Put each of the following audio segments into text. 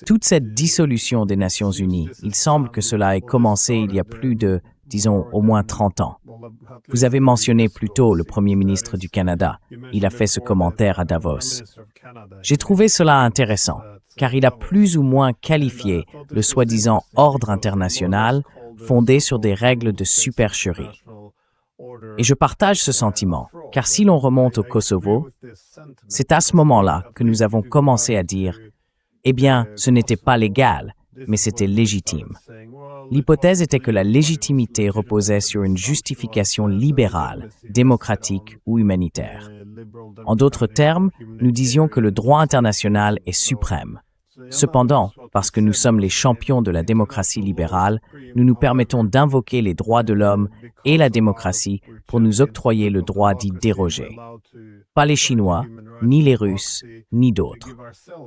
Toute cette dissolution des Nations Unies, il semble que cela ait commencé il y a plus de, disons, au moins 30 ans. Vous avez mentionné plus tôt le Premier ministre du Canada. Il a fait ce commentaire à Davos. J'ai trouvé cela intéressant, car il a plus ou moins qualifié le soi-disant ordre international fondé sur des règles de supercherie. Et je partage ce sentiment, car si l'on remonte au Kosovo, c'est à ce moment-là que nous avons commencé à dire « Eh bien, ce n'était pas légal, mais c'était légitime ». L'hypothèse était que la légitimité reposait sur une justification libérale, démocratique ou humanitaire. En d'autres termes, nous disions que le droit international est suprême. Cependant, parce que nous sommes les champions de la démocratie libérale, nous nous permettons d'invoquer les droits de l'homme et la démocratie pour nous octroyer le droit d'y déroger. Pas les Chinois, ni les Russes, ni d'autres.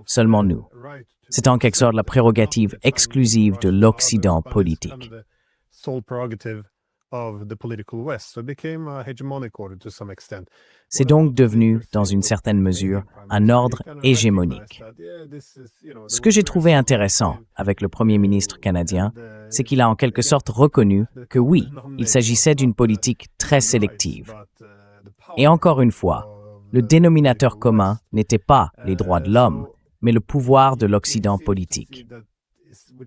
Seulement nous. C'est en quelque sorte la prérogative exclusive de l'Occident politique. C'est donc devenu, dans une certaine mesure, un ordre hégémonique. Ce que j'ai trouvé intéressant avec le Premier ministre canadien, c'est qu'il a en quelque sorte reconnu que oui, il s'agissait d'une politique très sélective. Et encore une fois, le dénominateur commun n'était pas les droits de l'homme, mais le pouvoir de l'Occident politique.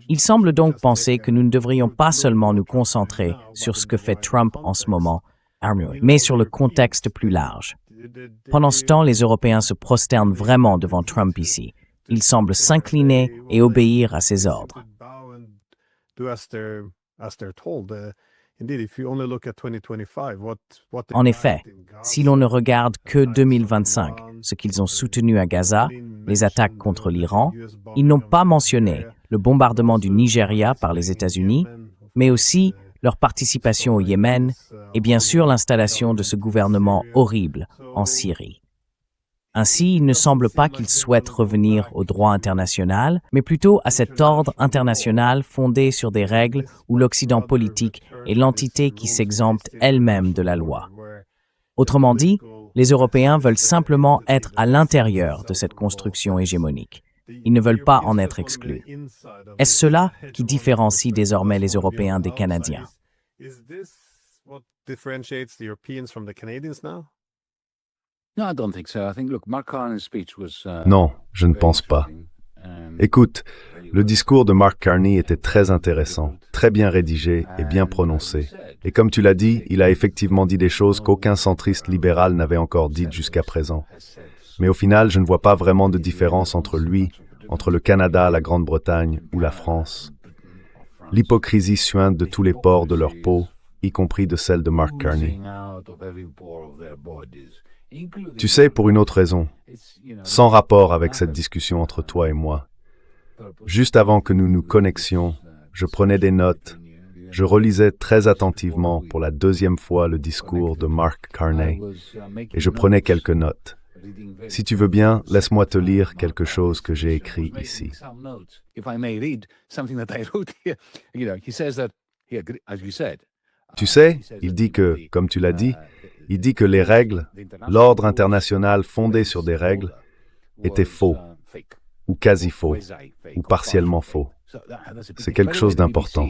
Il semble donc penser que nous ne devrions pas seulement nous concentrer sur ce que fait Trump en ce moment, mais sur le contexte plus large. Pendant ce temps, les Européens se prosternent vraiment devant Trump ici. Ils semblent s'incliner et obéir à ses ordres. En effet, si l'on ne regarde que 2025, ce qu'ils ont soutenu à Gaza, les attaques contre l'Iran, ils n'ont pas mentionné le bombardement du Nigeria par les États-Unis, mais aussi leur participation au Yémen et bien sûr l'installation de ce gouvernement horrible en Syrie. Ainsi, il ne semble pas qu'ils souhaitent revenir au droit international, mais plutôt à cet ordre international fondé sur des règles où l'Occident politique est l'entité qui s'exempte elle-même de la loi. Autrement dit, les Européens veulent simplement être à l'intérieur de cette construction hégémonique. Ils ne veulent pas en être exclus. Est-ce cela qui différencie désormais les Européens des Canadiens? Non, je ne pense pas. Écoute, le discours de Mark Carney était très intéressant, très bien rédigé et bien prononcé. Et comme tu l'as dit, il a effectivement dit des choses qu'aucun centriste libéral n'avait encore dites jusqu'à présent. Mais au final, je ne vois pas vraiment de différence entre lui, entre le Canada, la Grande-Bretagne ou la France. L'hypocrisie suinte de tous les pores de leur peau, y compris de celle de Mark Carney. Tu sais, pour une autre raison, sans rapport avec cette discussion entre toi et moi. Juste avant que nous nous connexions, je prenais des notes, je relisais très attentivement pour la deuxième fois le discours de Mark Carney, et je prenais quelques notes. Si tu veux bien, laisse-moi te lire quelque chose que j'ai écrit ici. Tu sais, il dit que, comme tu l'as dit, il dit que les règles, l'ordre international fondé sur des règles, étaient faux, ou quasi faux, ou partiellement faux. C'est quelque chose d'important.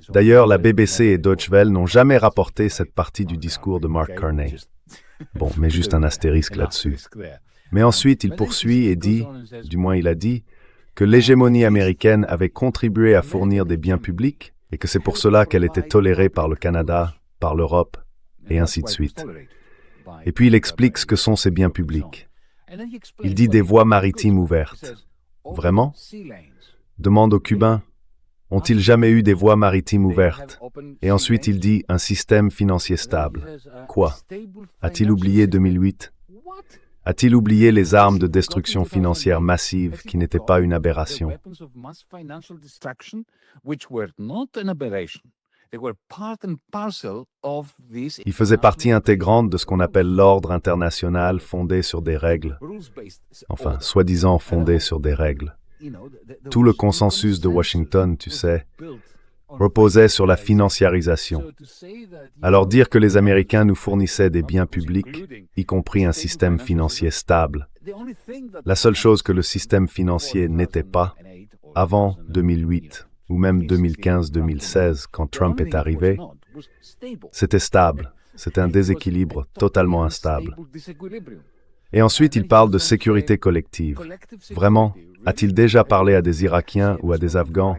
D'ailleurs, la BBC et Deutsche Welle n'ont jamais rapporté cette partie du discours de Mark Carney. Bon, mais juste un astérisque là-dessus. Mais ensuite, il poursuit et dit, du moins il a dit, que l'hégémonie américaine avait contribué à fournir des biens publics et que c'est pour cela qu'elle était tolérée par le Canada, par l'Europe, et ainsi de suite. Et puis il explique ce que sont ces biens publics. Il dit des voies maritimes ouvertes. Vraiment? Demande aux Cubains. Ont-ils jamais eu des voies maritimes ouvertes? Et ensuite il dit un système financier stable. Quoi? A-t-il oublié 2008? A-t-il oublié les armes de destruction financière massive qui n'étaient pas une aberration? Il faisait partie intégrante de ce qu'on appelle l'ordre international fondé sur des règles. Enfin, soi-disant fondé sur des règles. Tout le consensus de Washington, tu sais, reposait sur la financiarisation. Alors dire que les Américains nous fournissaient des biens publics, y compris un système financier stable, La seule chose que le système financier n'était pas, avant 2008, ou même 2015-2016, quand Trump est arrivé, c'était stable. C'était un déséquilibre totalement instable. Et ensuite, il parle de sécurité collective. Vraiment, a-t-il déjà parlé à des Irakiens ou à des Afghans?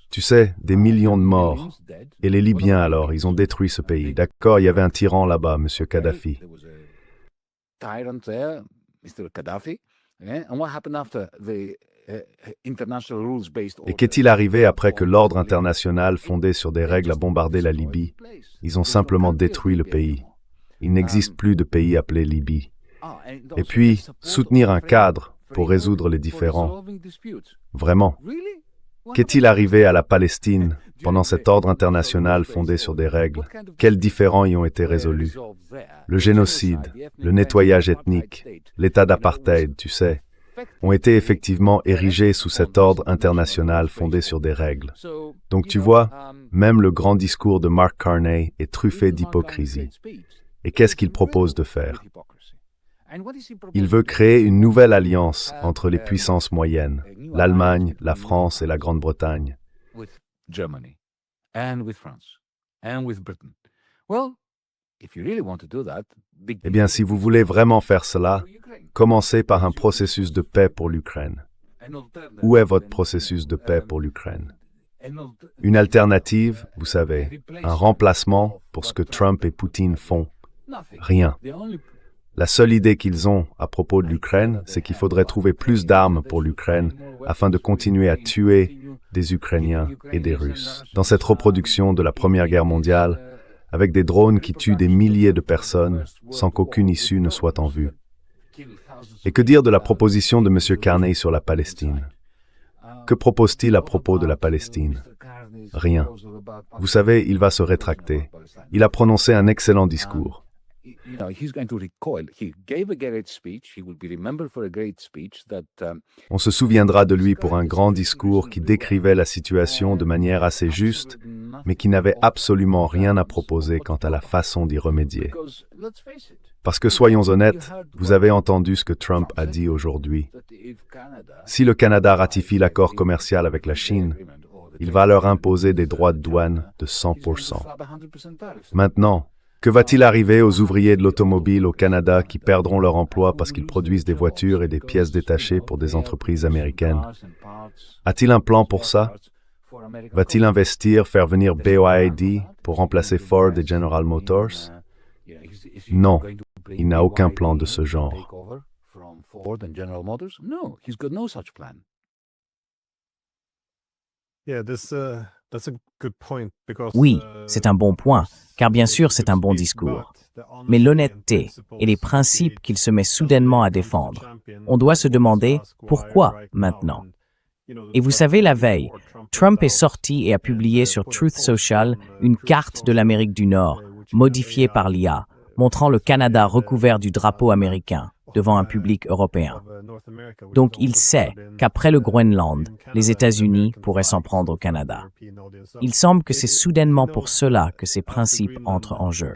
Tu sais, des millions de morts. Et les Libyens alors, ils ont détruit ce pays. D'accord, il y avait un tyran là-bas, M. Kadhafi. Et qu'est-il arrivé après que l'ordre international fondé sur des règles a bombardé la Libye? Ils ont simplement détruit le pays. Il n'existe plus de pays appelé Libye. Et puis, soutenir un cadre pour résoudre les différends. Vraiment. Qu'est-il arrivé à la Palestine pendant cet ordre international fondé sur des règles? Quels différends y ont été résolus? Le génocide, le nettoyage ethnique, l'état d'apartheid, tu sais, ont été effectivement érigés sous cet ordre international fondé sur des règles. Donc tu vois, même le grand discours de Mark Carney est truffé d'hypocrisie. Et qu'est-ce qu'il propose de faire? Il veut créer une nouvelle alliance entre les puissances moyennes, l'Allemagne, la France et la Grande-Bretagne. Eh bien, si vous voulez vraiment faire cela, commencez par un processus de paix pour l'Ukraine. Où est votre processus de paix pour l'Ukraine? Une alternative, vous savez, un remplacement pour ce que Trump et Poutine font? Rien. La seule idée qu'ils ont à propos de l'Ukraine, c'est qu'il faudrait trouver plus d'armes pour l'Ukraine afin de continuer à tuer des Ukrainiens et des Russes. Dans cette reproduction de la Première Guerre mondiale, avec des drones qui tuent des milliers de personnes sans qu'aucune issue ne soit en vue. Et que dire de la proposition de M. Carney sur la Palestine? Que propose-t-il à propos de la Palestine? Rien. Vous savez, il va se rétracter. Il a prononcé un excellent discours. On se souviendra de lui pour un grand discours qui décrivait la situation de manière assez juste, mais qui n'avait absolument rien à proposer quant à la façon d'y remédier. Parce que soyons honnêtes, vous avez entendu ce que Trump a dit aujourd'hui. Si le Canada ratifie l'accord commercial avec la Chine, il va leur imposer des droits de douane de 100%. Maintenant, que va-t-il arriver aux ouvriers de l'automobile au Canada qui perdront leur emploi parce qu'ils produisent des voitures et des pièces détachées pour des entreprises américaines? A-t-il un plan pour ça? Va-t-il investir, faire venir BYD pour remplacer Ford et General Motors? Non, il n'a aucun plan de ce genre. Oui, c'est un bon point, car bien sûr c'est un bon discours. Mais l'honnêteté et les principes qu'il se met soudainement à défendre, on doit se demander pourquoi maintenant. Et vous savez, la veille, Trump est sorti et a publié sur Truth Social une carte de l'Amérique du Nord, modifiée par l'IA, montrant le Canada recouvert du drapeau américain devant un public européen. Donc il sait qu'après le Groenland, les États-Unis pourraient s'en prendre au Canada. Il semble que c'est soudainement pour cela que ces principes entrent en jeu.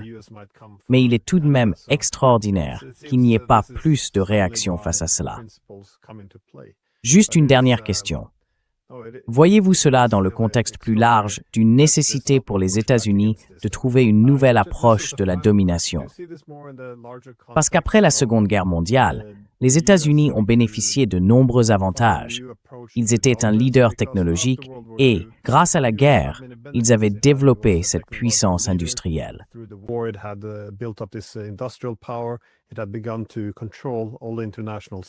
Mais il est tout de même extraordinaire qu'il n'y ait pas plus de réaction face à cela. Juste une dernière question. Voyez-vous cela dans le contexte plus large d'une nécessité pour les États-Unis de trouver une nouvelle approche de la domination? Parce qu'après la Seconde Guerre mondiale, les États-Unis ont bénéficié de nombreux avantages. Ils étaient un leader technologique et, grâce à la guerre, ils avaient développé cette puissance industrielle.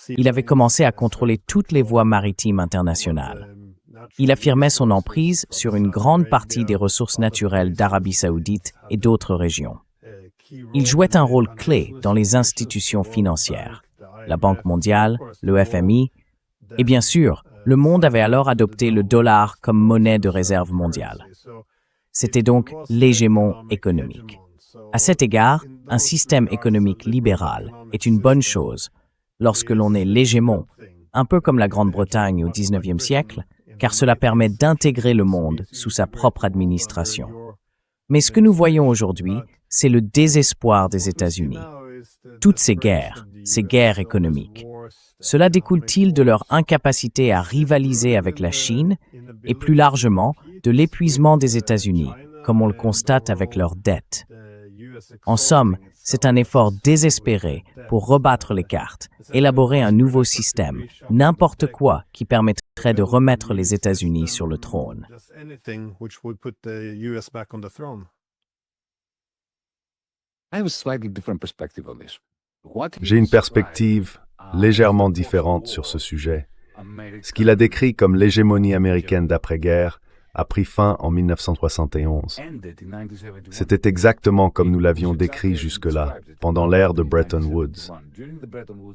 Il avait commencé à contrôler toutes les voies maritimes internationales. Il affirmait son emprise sur une grande partie des ressources naturelles d'Arabie saoudite et d'autres régions. Il jouait un rôle clé dans les institutions financières, la Banque mondiale, le FMI, et bien sûr, le monde avait alors adopté le dollar comme monnaie de réserve mondiale. C'était donc l'hégémon économique. À cet égard, un système économique libéral est une bonne chose lorsque l'on est l'hégémon, un peu comme la Grande-Bretagne au XIXe siècle, car cela permet d'intégrer le monde sous sa propre administration. Mais ce que nous voyons aujourd'hui, c'est le désespoir des États-Unis. Toutes ces guerres, ces guerres économiques? Cela découle-t-il de leur incapacité à rivaliser avec la Chine et plus largement de l'épuisement des États-Unis, comme on le constate avec leurs dettes? En somme, c'est un effort désespéré pour rebattre les cartes, élaborer un nouveau système, n'importe quoi qui permettrait de remettre les États-Unis sur le trône. J'ai une perspective légèrement différente sur ce sujet. Ce qu'il a décrit comme l'hégémonie américaine d'après-guerre a pris fin en 1971. C'était exactement comme nous l'avions décrit jusque-là, pendant l'ère de Bretton Woods.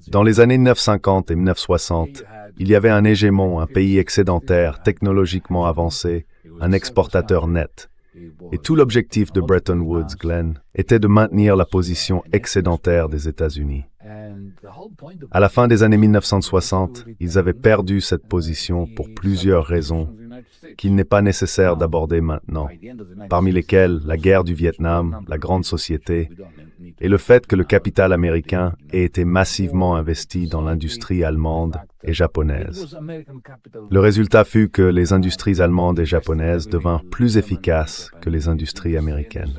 Dans les années 1950 et 1960, il y avait un hégémon, un pays excédentaire, technologiquement avancé, un exportateur net. Et tout l'objectif de Bretton Woods, Glenn, était de maintenir la position excédentaire des États-Unis. À la fin des années 1960, ils avaient perdu cette position pour plusieurs raisons qu'il n'est pas nécessaire d'aborder maintenant, parmi lesquelles la guerre du Vietnam, la grande société, et le fait que le capital américain ait été massivement investi dans l'industrie allemande et japonaise. Le résultat fut que les industries allemandes et japonaises devinrent plus efficaces que les industries américaines.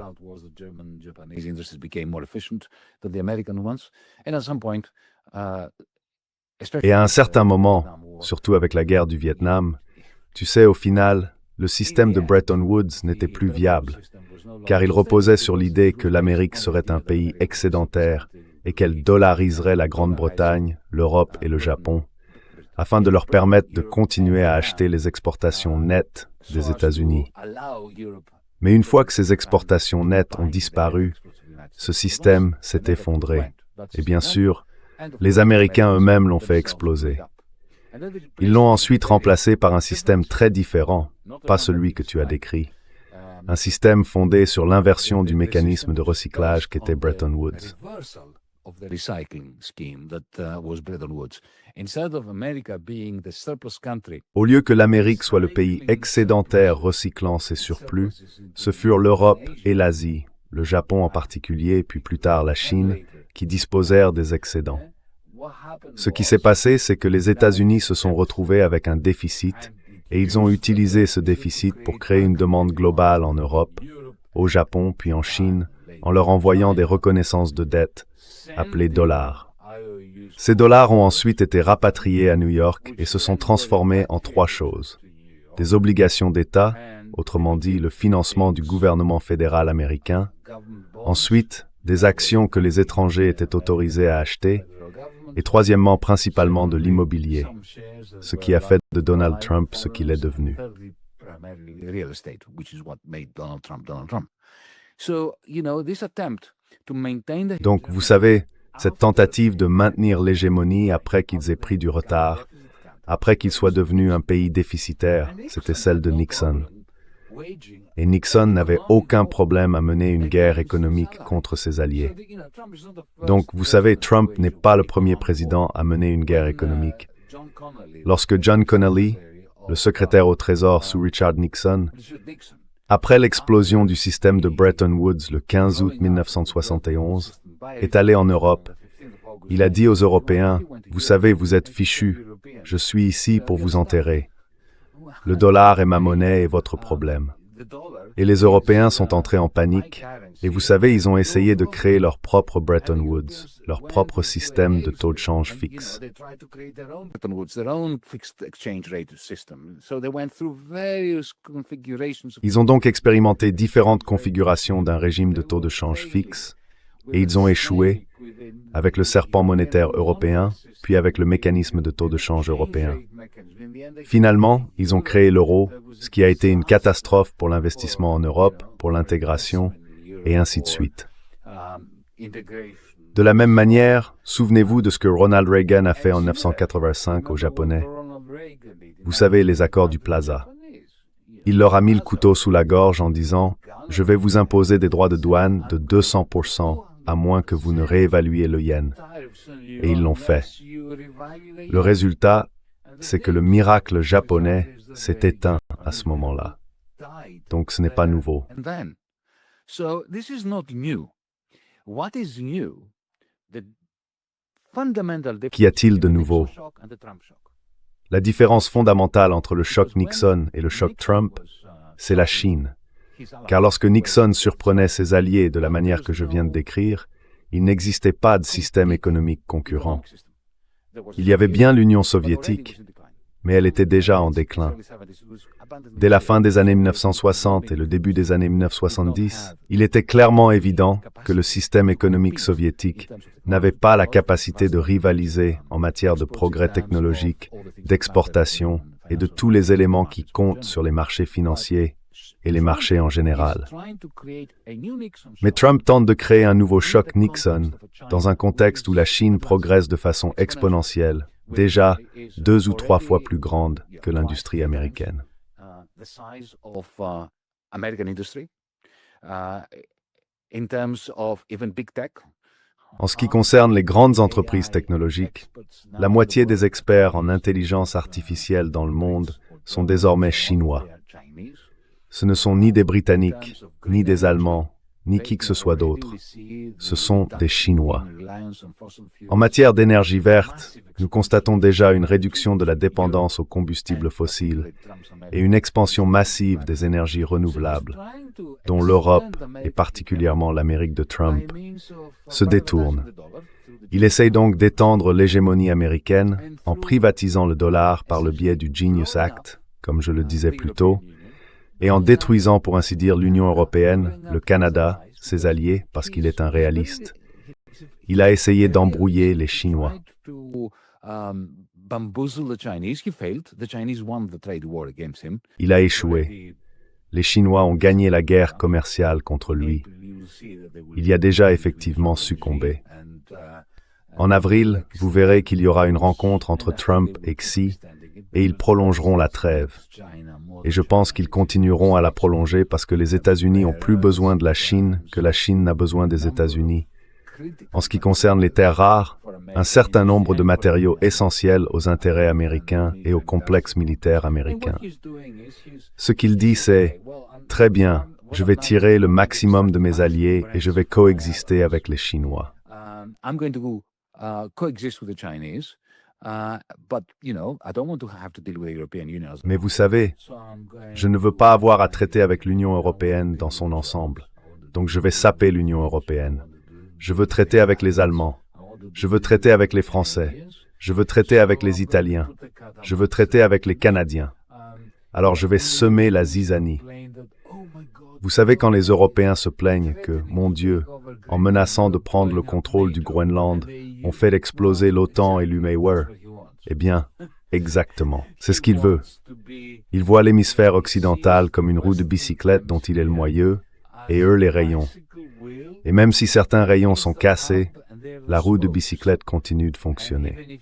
Et à un certain moment, surtout avec la guerre du Vietnam, tu sais, au final, le système de Bretton Woods n'était plus viable, car il reposait sur l'idée que l'Amérique serait un pays excédentaire et qu'elle dollariserait la Grande-Bretagne, l'Europe et le Japon, afin de leur permettre de continuer à acheter les exportations nettes des États-Unis. Mais une fois que ces exportations nettes ont disparu, ce système s'est effondré. Et bien sûr, les Américains eux-mêmes l'ont fait exploser. Ils l'ont ensuite remplacé par un système très différent, pas celui que tu as décrit. Un système fondé sur l'inversion du mécanisme de recyclage qu'était Bretton Woods. Au lieu que l'Amérique soit le pays excédentaire recyclant ses surplus, ce furent l'Europe et l'Asie, le Japon en particulier, puis plus tard la Chine, qui disposèrent des excédents. Ce qui s'est passé, c'est que les États-Unis se sont retrouvés avec un déficit et ils ont utilisé ce déficit pour créer une demande globale en Europe, au Japon puis en Chine, en leur envoyant des reconnaissances de dette, appelées dollars. Ces dollars ont ensuite été rapatriés à New York et se sont transformés en trois choses. Des obligations d'État, autrement dit le financement du gouvernement fédéral américain, ensuite des actions que les étrangers étaient autorisés à acheter, et troisièmement, principalement de l'immobilier, ce qui a fait de Donald Trump ce qu'il est devenu. Donc, vous savez, cette tentative de maintenir l'hégémonie après qu'ils aient pris du retard, après qu'ils soient devenus un pays déficitaire, c'était celle de Nixon. Et Nixon n'avait aucun problème à mener une guerre économique contre ses alliés. Donc, vous savez, Trump n'est pas le premier président à mener une guerre économique. Lorsque John Connally, le secrétaire au Trésor sous Richard Nixon, après l'explosion du système de Bretton Woods le 15 août 1971, est allé en Europe, il a dit aux Européens, « Vous savez, vous êtes fichus, je suis ici pour vous enterrer. Le dollar est ma monnaie et votre problème. » Et les Européens sont entrés en panique, et vous savez, ils ont essayé de créer leur propre Bretton Woods, leur propre système de taux de change fixe. Ils ont donc expérimenté différentes configurations d'un régime de taux de change fixe, et ils ont échoué avec le serpent monétaire européen, puis avec le mécanisme de taux de change européen. Finalement, ils ont créé l'euro, ce qui a été une catastrophe pour l'investissement en Europe, pour l'intégration, et ainsi de suite. De la même manière, souvenez-vous de ce que Ronald Reagan a fait en 1985 aux Japonais. Vous savez, les accords du Plaza. Il leur a mis le couteau sous la gorge en disant « Je vais vous imposer des droits de douane de 200%, à moins que vous ne réévaluiez le yen. » Et ils l'ont fait. Le résultat, c'est que le miracle japonais s'est éteint à ce moment-là. Donc ce n'est pas nouveau. Qu'y a-t-il de nouveau? La différence fondamentale entre le choc Nixon et le choc Trump, c'est la Chine. Car lorsque Nixon surprenait ses alliés de la manière que je viens de décrire, il n'existait pas de système économique concurrent. Il y avait bien l'Union soviétique, mais elle était déjà en déclin. Dès la fin des années 1960 et le début des années 1970, il était clairement évident que le système économique soviétique n'avait pas la capacité de rivaliser en matière de progrès technologique, d'exportation et de tous les éléments qui comptent sur les marchés financiers et les marchés en général. Mais Trump tente de créer un nouveau choc Nixon dans un contexte où la Chine progresse de façon exponentielle, déjà 2 ou 3 fois plus grande que l'industrie américaine. En ce qui concerne les grandes entreprises technologiques, la moitié des experts en intelligence artificielle dans le monde sont désormais chinois. Ce ne sont ni des Britanniques, ni des Allemands, ni qui que ce soit d'autre. Ce sont des Chinois. En matière d'énergie verte, nous constatons déjà une réduction de la dépendance aux combustibles fossiles et une expansion massive des énergies renouvelables, dont l'Europe, et particulièrement l'Amérique de Trump, se détourne. Il essaye donc d'étendre l'hégémonie américaine en privatisant le dollar par le biais du Genius Act, comme je le disais plus tôt, et en détruisant, pour ainsi dire, l'Union européenne, le Canada, ses alliés, parce qu'il est un réaliste. Il a essayé d'embrouiller les Chinois. Il a échoué. Les Chinois ont gagné la guerre commerciale contre lui. Il y a déjà effectivement succombé. En avril, vous verrez qu'il y aura une rencontre entre Trump et Xi, et ils prolongeront la trêve. Et je pense qu'ils continueront à la prolonger parce que les États-Unis ont plus besoin de la Chine que la Chine n'a besoin des États-Unis. En ce qui concerne les terres rares, un certain nombre de matériaux essentiels aux intérêts américains et aux complexes militaires américains. Ce qu'il dit, c'est « Très bien, je vais tirer le maximum de mes alliés et je vais coexister avec les Chinois. » Mais vous savez, je ne veux pas avoir à traiter avec l'Union européenne dans son ensemble. Donc je vais saper l'Union européenne. Je veux traiter avec les Allemands. Je veux traiter avec les Français. Je veux traiter avec les Italiens. Je veux traiter avec les Canadiens. Alors je vais semer la zizanie. Vous savez quand les Européens se plaignent que, mon Dieu, en menaçant de prendre le contrôle du Groenland, on fait exploser l'OTAN et l'UMEWER. Eh bien, exactement. C'est ce qu'il veut. Il voit l'hémisphère occidental comme une roue de bicyclette dont il est le moyeu, et eux les rayons. Et même si certains rayons sont cassés, la roue de bicyclette continue de fonctionner.